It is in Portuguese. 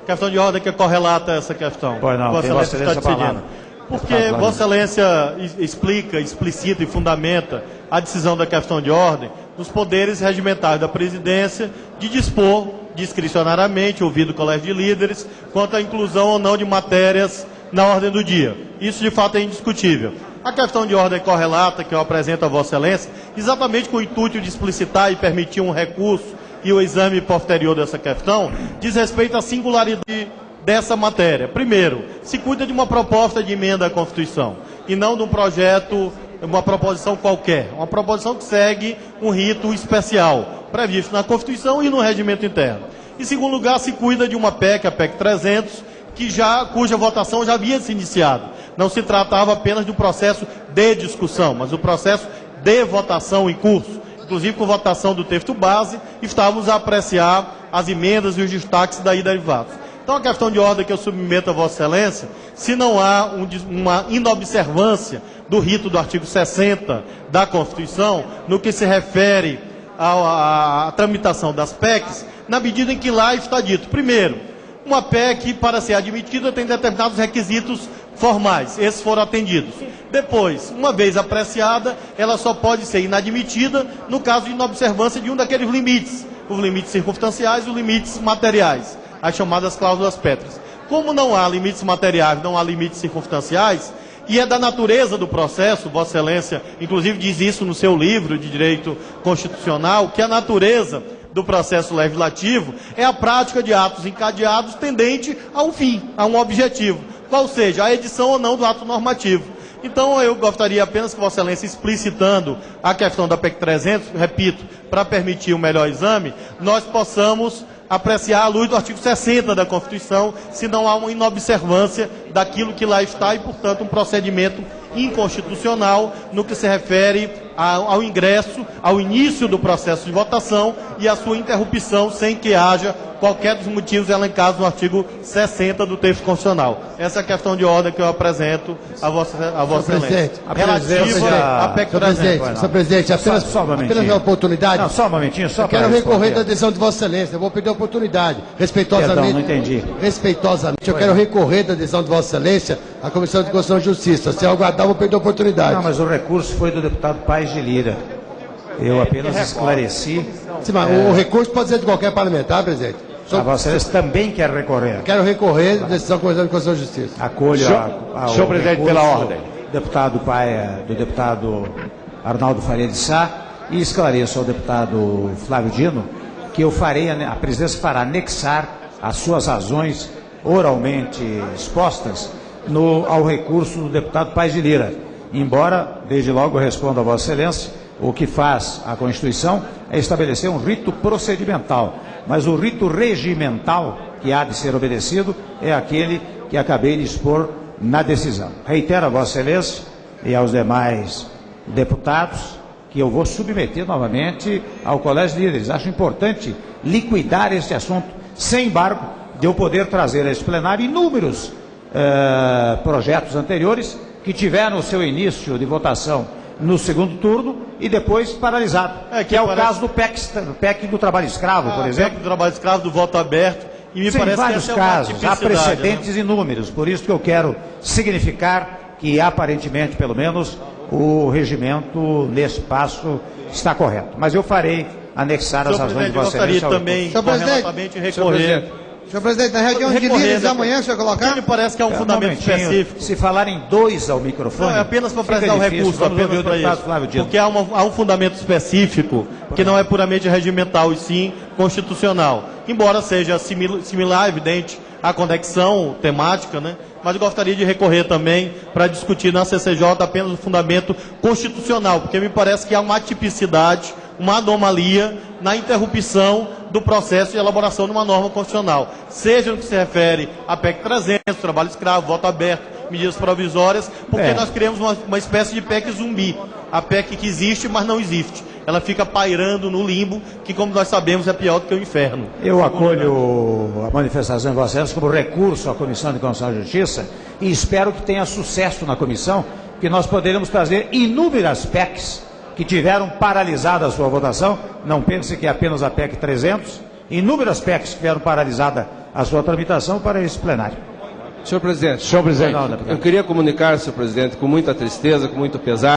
Questão de ordem que correlata essa questão. Pois não, Vossa Excelência está decidindo. Porque Vossa Excelência explica, explicita e fundamenta a decisão da questão de ordem nos poderes regimentais da presidência de dispor discricionariamente, ouvido o colégio de líderes, quanto à inclusão ou não de matérias na ordem do dia. Isso, de fato, é indiscutível. A questão de ordem correlata que eu apresento a Vossa Excelência, exatamente com o intuito de explicitar e permitir um recurso e o exame posterior dessa questão, diz respeito à singularidade dessa matéria. Primeiro, se cuida de uma proposta de emenda à Constituição e não de um projeto, uma proposição qualquer, uma proposição que segue um rito especial, previsto na Constituição e no regimento interno. Em segundo lugar, se cuida de uma PEC, a PEC 300, cuja votação já havia se iniciado. Não se tratava apenas de um processo de discussão, mas um processo de votação em curso, inclusive com votação do texto base, estávamos a apreciar as emendas e os destaques daí derivados. Então, a questão de ordem que eu submeto a Vossa Excelência, se não há uma inobservância do rito do artigo 60 da Constituição, no que se refere à tramitação das PECs, na medida em que lá está dito, primeiro, uma PEC, para ser admitida, tem determinados requisitos formais, esses foram atendidos. Depois, uma vez apreciada, ela só pode ser inadmitida no caso de inobservância de um daqueles limites, os limites circunstanciais e os limites materiais, as chamadas cláusulas pétreas. Como não há limites materiais, não há limites circunstanciais, e é da natureza do processo, Vossa Excelência, inclusive diz isso no seu livro de Direito Constitucional, que a natureza do processo legislativo é a prática de atos encadeados tendente a um fim, a um objetivo, qual seja a edição ou não do ato normativo. Então, eu gostaria apenas que Vossa Excelência, explicitando a questão da PEC 300, repito, para permitir um melhor exame, nós possamos apreciar à luz do artigo 60 da Constituição, se não há uma inobservância daquilo que lá está e, portanto, um procedimento inconstitucional no que se refere ao ingresso, ao início do processo de votação e à sua interrupção sem que haja qualquer dos motivos elencados no artigo 60 do texto constitucional. Essa é a questão de ordem que eu apresento a Vossa Excelência. Relativa à PEC 300. Senhor presidente, apenas uma oportunidade. Não, só um momentinho, só para eu quero recorrer da decisão de Vossa Excelência. Eu vou pedir a oportunidade. Respeitosamente. Perdão, não entendi. Respeitosamente, eu quero recorrer da decisão de Vossa Excelência à Comissão de Constituição e Justiça. Se eu aguardar, eu vou perder a oportunidade. Não, mas o recurso foi do deputado Paes de Lira. Eu apenas esclareci. Sim, mas o recurso pode ser de qualquer parlamentar, presidente. A Vossa Excelência também quer recorrer. Quero recorrer da decisão da Comissão de Constituição e Justiça. Acolho senhor presidente, pela ordem. Do deputado Arnaldo Faria de Sá, e esclareço ao deputado Flávio Dino que a presidência fará anexar as suas razões oralmente expostas ao recurso do deputado Paes de Lira. Embora, desde logo, eu respondo a Vossa Excelência, o que faz a Constituição é estabelecer um rito procedimental, mas o rito regimental que há de ser obedecido é aquele que acabei de expor na decisão. Reitero a Vossa Excelência e aos demais deputados que eu vou submeter novamente ao Colégio de Líderes. Acho importante liquidar este assunto, sem embargo, de eu poder trazer a esse plenário inúmeros projetos anteriores que tiveram o seu início de votação no segundo turno e depois paralisado, que é o caso do PEC do trabalho escravo, por exemplo. PEC do trabalho escravo, do voto aberto, e me parece vários que essa casos, é uma há precedentes inúmeros, por isso que eu quero significar que aparentemente, pelo menos, o regimento nesse passo está correto. Mas eu farei anexar as razões de Vossa Excelência. Também, corretamente, recorrer. Senhor presidente, na reunião de líderes amanhã, senhor colocar? Me parece que é um fundamento específico. Se falarem dois ao microfone... Não, é apenas para apresentar o recurso, apenas para isso. Porque há um fundamento específico que não é puramente regimental, e sim constitucional. Embora seja similar, evidente, à conexão temática, né? Mas eu gostaria de recorrer também para discutir na CCJ apenas o fundamento constitucional, porque me parece que há uma atipicidade, uma anomalia na interrupção do processo de elaboração de uma norma constitucional, seja no que se refere à PEC 300, trabalho escravo, voto aberto, medidas provisórias, porque nós criamos uma espécie de PEC zumbi, a PEC que existe, mas não existe. Ela fica pairando no limbo, que, como nós sabemos, é pior do que o inferno. Eu acolho a manifestação de Vossa Excelência como recurso à Comissão de Constituição e Justiça e espero que tenha sucesso na comissão, que nós poderemos trazer inúmeras PECs que tiveram paralisada a sua votação. Não pense que é apenas a PEC 300 inúmeros aspectos que tiveram paralisada a sua tramitação para esse plenário. Senhor presidente, Senhor presidente, Não, deputado. eu queria comunicar, senhor presidente, com muita tristeza, com muito pesar,